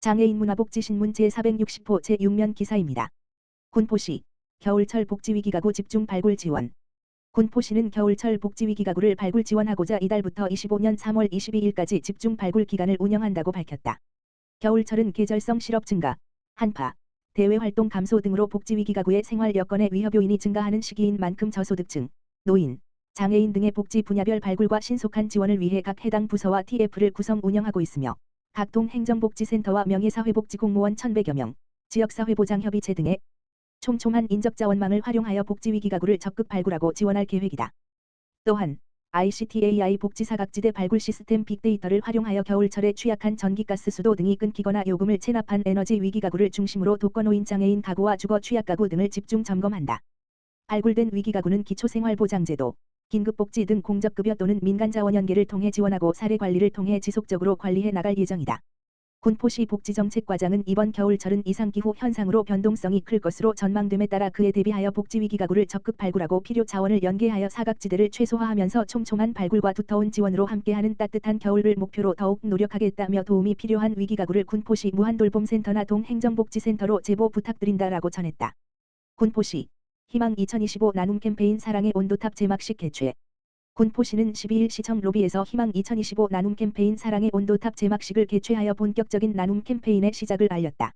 장애인 문화복지신문 제460호 제6면 기사입니다. 군포시 겨울철 복지위기가구 집중 발굴 지원. 군포시는 겨울철 복지위기가구를 발굴 지원하고자 이달부터 25년 3월 22일까지 집중 발굴 기간을 운영한다고 밝혔다. 겨울철은 계절성 실업 증가, 한파, 대외활동 감소 등으로 복지위기가구의 생활 여건의 위협 요인이 증가하는 시기인 만큼 저소득층, 노인, 장애인 등의 복지 분야별 발굴과 신속한 지원을 위해 각 해당 부서와 TF를 구성 운영하고 있으며 각동 행정복지센터와 명예사회복지공무원 1,100여 명, 지역사회보장협의체 등의 촘촘한 인적자원망을 활용하여 복지위기가구를 적극 발굴하고 지원할 계획이다. 또한 ICT-AI 복지사각지대 발굴 시스템 빅데이터를 활용하여 겨울철에 취약한 전기가스 수도 등이 끊기거나 요금을 체납한 에너지 위기가구를 중심으로 독거노인 장애인 가구와 주거 취약가구 등을 집중 점검한다. 발굴된 위기가구는 기초생활보장제도, 긴급복지 등 공적급여 또는 민간자원 연계를 통해 지원하고 사례관리를 통해 지속적으로 관리해 나갈 예정이다. 군포시 복지정책과장은 이번 겨울철은 이상기후 현상으로 변동성이 클 것으로 전망됨에 따라 그에 대비하여 복지위기가구를 적극 발굴하고 필요 자원을 연계하여 사각지대를 최소화하면서 촘촘한 발굴과 두터운 지원으로 함께하는 따뜻한 겨울을 목표로 더욱 노력하겠다며 도움이 필요한 위기가구를 군포시 무한돌봄센터나 동행정복지센터로 제보 부탁드린다라고 전했다. 군포시 희망 2025 나눔 캠페인 사랑의 온도탑 제막식 개최. 군포시는 12일 시청 로비에서 희망 2025 나눔 캠페인 사랑의 온도탑 제막식을 개최하여 본격적인 나눔 캠페인의 시작을 알렸다.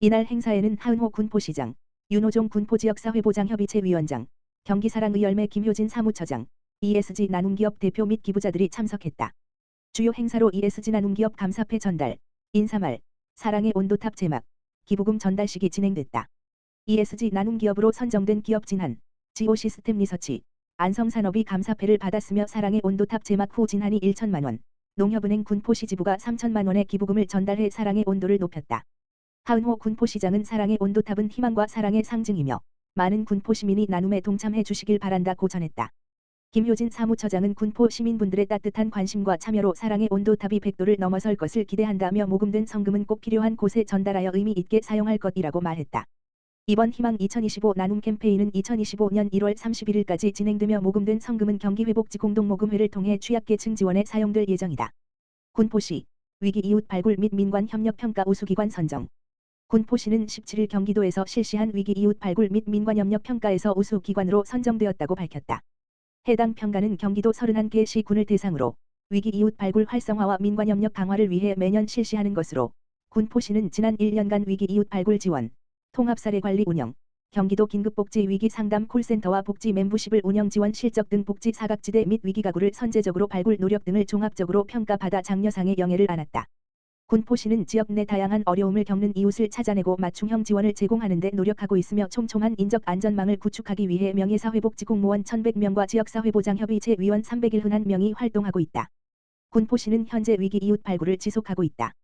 이날 행사에는 하은호 군포시장, 윤호종 군포지역사회보장협의체 위원장, 경기사랑의열매 김효진 사무처장, ESG 나눔기업 대표 및 기부자들이 참석했다. 주요 행사로 ESG 나눔기업 감사패 전달, 인사말, 사랑의 온도탑 제막, 기부금 전달식이 진행됐다. ESG 나눔기업으로 선정된 기업 진한, 지오시스템 리서치, 안성산업이 감사패를 받았으며 사랑의 온도탑 제막 후 진한이 1천만 원, 농협은행 군포시 지부가 3천만 원의 기부금을 전달해 사랑의 온도를 높였다. 하은호 군포시장은 사랑의 온도탑은 희망과 사랑의 상징이며 많은 군포 시민이 나눔에 동참해 주시길 바란다고 전했다. 김효진 사무처장은 군포 시민분들의 따뜻한 관심과 참여로 사랑의 온도탑이 100도를 넘어설 것을 기대한다며 모금된 성금은 꼭 필요한 곳에 전달하여 의미 있게 사용할 것이라고 말했다. 이번 희망 2025 나눔 캠페인은 2025년 1월 31일까지 진행되며 모금된 성금은 경기회복지 공동모금회를 통해 취약계층 지원에 사용될 예정이다. 군포시 위기 이웃 발굴 및 민관협력평가 우수기관 선정. 군포시는 17일 경기도에서 실시한 위기 이웃 발굴 및 민관협력평가에서 우수기관으로 선정되었다고 밝혔다. 해당 평가는 경기도 31개 시군을 대상으로 위기 이웃 발굴 활성화와 민관협력 강화를 위해 매년 실시하는 것으로 군포시는 지난 1년간 위기 이웃 발굴 지원, 통합사례관리 운영, 경기도 긴급복지 위기 상담 콜센터와 복지 멤버십을 운영 지원 실적 등 복지 사각지대 및 위기가구를 선제적으로 발굴 노력 등을 종합적으로 평가받아 장려상의 영예를 안았다. 군포시는 지역 내 다양한 어려움을 겪는 이웃을 찾아내고 맞춤형 지원을 제공하는 데 노력하고 있으며 촘촘한 인적 안전망을 구축하기 위해 명예사회복지공무원 1,100명과 지역사회보장협의체 위원 301명이 활동하고 있다. 군포시는 현재 위기 이웃 발굴을 지속하고 있다.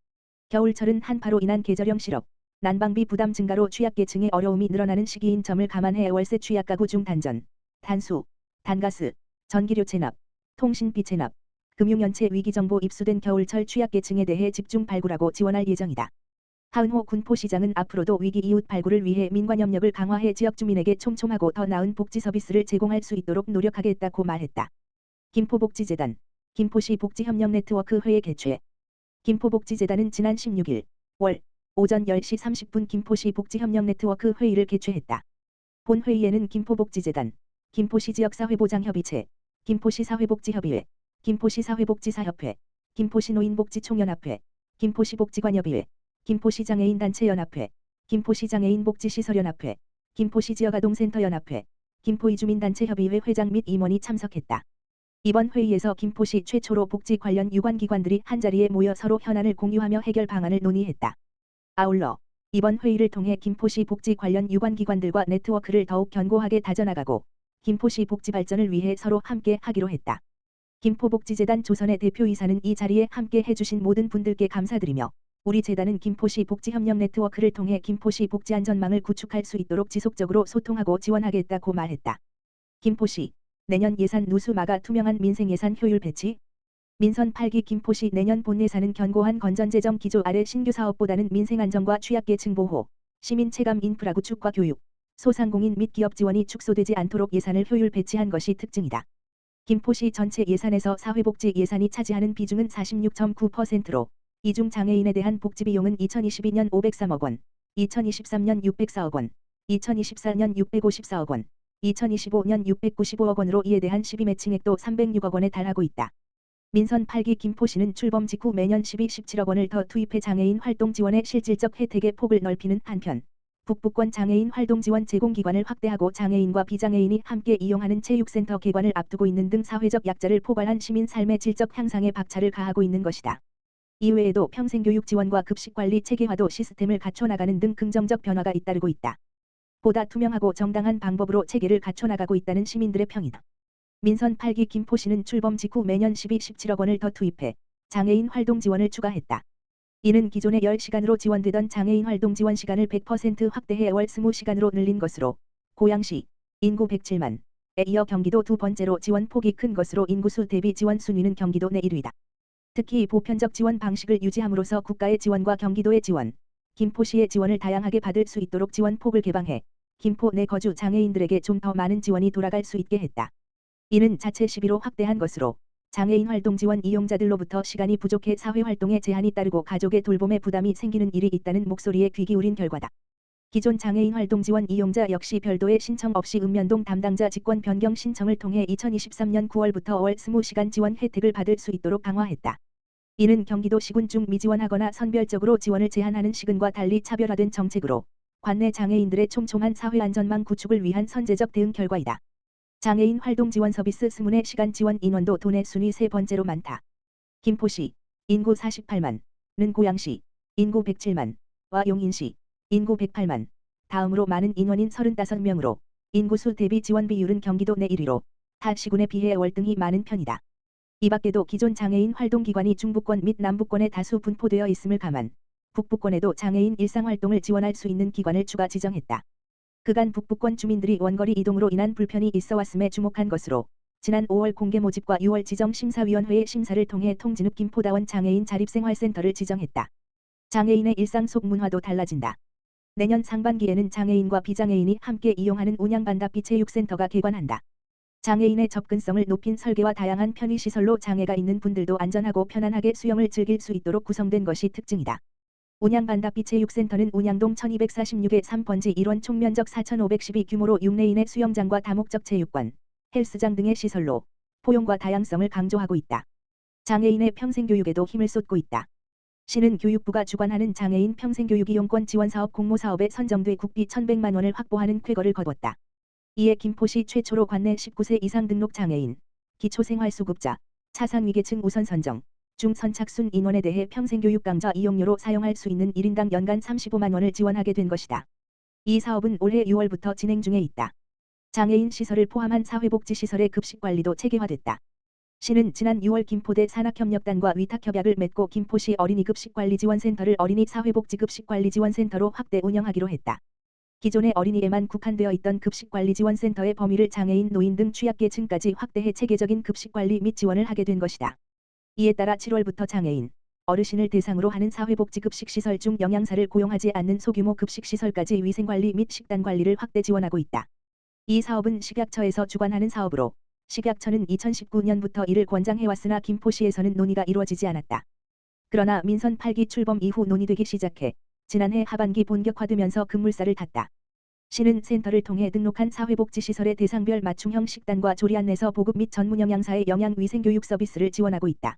겨울철은 한파로 인한 계절형 실업, 난방비 부담 증가로 취약계층의 어려움이 늘어나는 시기인 점을 감안해 월세 취약가구 중 단전, 단수, 단가스, 전기료 체납, 통신비 체납, 금융연체 위기정보 입수된 겨울철 취약계층에 대해 집중 발굴하고 지원할 예정이다. 하은호 군포시장은 앞으로도 위기 이웃 발굴을 위해 민관협력을 강화해 지역 주민에게 촘촘하고 더 나은 복지 서비스를 제공할 수 있도록 노력하겠다고 말했다. 김포복지재단, 김포시 복지협력 네트워크 회의 개최. 김포복지재단은 지난 16일 월 오전 10시 30분 김포시 복지협력 네트워크 회의를 개최했다. 본 회의에는 김포복지재단, 김포시 지역사회보장협의체, 김포시 사회복지협의회, 김포시 사회복지사협회, 김포시 노인복지총연합회, 김포시 복지관협의회, 김포시 장애인단체연합회, 김포시 장애인복지시설연합회, 김포시 지역아동센터연합회, 김포이주민단체협의회 회장 및 임원이 참석했다. 이번 회의에서 김포시 최초로 복지 관련 유관기관들이 한자리에 모여 서로 현안을 공유하며 해결 방안을 논의했다. 아울러 이번 회의를 통해 김포시 복지 관련 유관기관들과 네트워크를 더욱 견고하게 다져나가고 김포시 복지 발전을 위해 서로 함께 하기로 했다. 김포복지재단 조선의 대표이사는 이 자리에 함께 해주신 모든 분들께 감사드리며 우리 재단은 김포시 복지협력 네트워크를 통해 김포시 복지안전망을 구축할 수 있도록 지속적으로 소통하고 지원하겠다고 말했다. 김포시 내년 예산 누수 마가 투명한 민생예산 효율 배치. 민선 8기 김포시 내년 본예산은 견고한 건전재정 기조 아래 신규 사업보다는 민생안정과 취약계층 보호, 시민 체감 인프라 구축과 교육, 소상공인 및 기업 지원이 축소되지 않도록 예산을 효율 배치한 것이 특징이다. 김포시 전체 예산에서 사회복지 예산이 차지하는 비중은 46.9%로 이 중 장애인에 대한 복지비용은 2022년 503억 원, 2023년 604억 원, 2024년 654억 원, 2025년 695억 원으로 이에 대한 시비 매칭액도 306억 원에 달하고 있다. 민선 8기 김포시는 출범 직후 매년 17억 원을 더 투입해 장애인 활동 지원의 실질적 혜택의 폭을 넓히는 한편 북부권 장애인 활동 지원 제공기관을 확대하고 장애인과 비장애인이 함께 이용하는 체육센터 개관을 앞두고 있는 등 사회적 약자를 포괄한 시민 삶의 질적 향상에 박차를 가하고 있는 것이다. 이외에도 평생교육 지원과 급식관리 체계화도 시스템을 갖춰나가는 등 긍정적 변화가 잇따르고 있다. 보다 투명하고 정당한 방법으로 체계를 갖춰나가고 있다는 시민들의 평이다. 민선 8기 김포시는 출범 직후 매년 17억 원을 더 투입해 장애인 활동 지원을 추가했다. 이는 기존의 10시간으로 지원되던 장애인 활동 지원 시간을 100% 확대해 월 20시간으로 늘린 것으로 고양시 인구 107만에 이어 경기도 두 번째로 지원 폭이 큰 것으로 인구수 대비 지원 순위는 경기도 내 1위다. 특히 보편적 지원 방식을 유지함으로써 국가의 지원과 경기도의 지원, 김포시의 지원을 다양하게 받을 수 있도록 지원 폭을 개방해 김포 내 거주 장애인들에게 좀 더 많은 지원이 돌아갈 수 있게 했다. 이는 자체 시비로 확대한 것으로 장애인 활동 지원 이용자들로부터 시간이 부족해 사회활동에 제한이 따르고 가족의 돌봄에 부담이 생기는 일이 있다는 목소리에 귀 기울인 결과다. 기존 장애인 활동 지원 이용자 역시 별도의 신청 없이 읍면동 담당자 직권 변경 신청을 통해 2023년 9월부터 월 20시간 지원 혜택을 받을 수 있도록 강화했다. 이는 경기도 시군 중 미지원하거나 선별적으로 지원을 제한하는 시군과 달리 차별화된 정책으로 관내 장애인들의 촘촘한 사회안전망 구축을 위한 선제적 대응 결과이다. 장애인 활동 지원 서비스 스문의 시간 지원 인원도 도내 순위 세 번째로 많다. 김포시 인구 48만은 고양시 인구 107만와 용인시 인구 108만 다음으로 많은 인원인 35명으로 인구수 대비 지원 비율은 경기도 내 1위로 타 시군에 비해 월등히 많은 편이다. 이 밖에도 기존 장애인 활동기관이 중부권 및 남부권에 다수 분포되어 있음을 감안 북부권에도 장애인 일상활동을 지원할 수 있는 기관을 추가 지정했다. 그간 북부권 주민들이 원거리 이동으로 인한 불편이 있어 왔음에 주목한 것으로 지난 5월 공개 모집과 6월 지정심사위원회의 심사를 통해 통진읍 김포다원 장애인 자립생활센터를 지정했다. 장애인의 일상 속 문화도 달라진다. 내년 상반기에는 장애인과 비장애인이 함께 이용하는 운양반다비 체육센터가 개관한다. 장애인의 접근성을 높인 설계와 다양한 편의시설로 장애가 있는 분들도 안전하고 편안하게 수영을 즐길 수 있도록 구성된 것이 특징이다. 운양반다비 체육센터는 운양동 1246의 3번지 1원 총면적 4512 규모로 6레인의 수영장과 다목적 체육관, 헬스장 등의 시설로 포용과 다양성을 강조하고 있다. 장애인의 평생교육에도 힘을 쏟고 있다. 시는 교육부가 주관하는 장애인 평생교육이용권 지원사업 공모사업에 선정돼 국비 1,100만 원을 확보하는 쾌거를 거뒀다. 이에 김포시 최초로 관내 19세 이상 등록 장애인, 기초생활수급자, 차상위계층 우선 선정, 중선착순 인원에 대해 평생교육 강좌 이용료로 사용할 수 있는 1인당 연간 35만 원을 지원하게 된 것이다. 이 사업은 올해 6월부터 진행 중에 있다. 장애인 시설을 포함한 사회복지시설의 급식관리도 체계화됐다. 시는 지난 6월 김포대 산학협력단과 위탁협약을 맺고 김포시 어린이급식관리지원센터를 어린이 사회복지급식관리지원센터로 확대 운영하기로 했다. 기존의 어린이에만 국한되어 있던 급식관리지원센터의 범위를 장애인, 노인 등 취약계층까지 확대해 체계적인 급식관리 및 지원을 하게 된 것이다. 이에 따라 7월부터 장애인, 어르신을 대상으로 하는 사회복지급식시설 중 영양사를 고용하지 않는 소규모 급식시설까지 위생관리 및 식단관리를 확대 지원하고 있다. 이 사업은 식약처에서 주관하는 사업으로 식약처는 2019년부터 이를 권장해왔으나 김포시에서는 논의가 이루어지지 않았다. 그러나 민선 8기 출범 이후 논의되기 시작해 지난해 하반기 본격화되면서 급물살을 탔다. 시는 센터를 통해 등록한 사회복지시설의 대상별 맞춤형 식단과 조리 안내서 보급 및 전문 영양사의 영양위생교육 서비스를 지원하고 있다.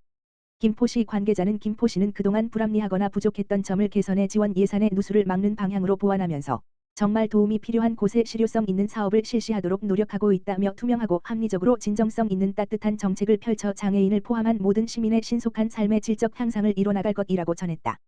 김포시 관계자는 김포시는 그동안 불합리하거나 부족했던 점을 개선해 지원 예산의 누수를 막는 방향으로 보완하면서 정말 도움이 필요한 곳에 실효성 있는 사업을 실시하도록 노력하고 있다며 투명하고 합리적으로 진정성 있는 따뜻한 정책을 펼쳐 장애인을 포함한 모든 시민의 신속한 삶의 질적 향상을 이뤄나갈 것이라고 전했다.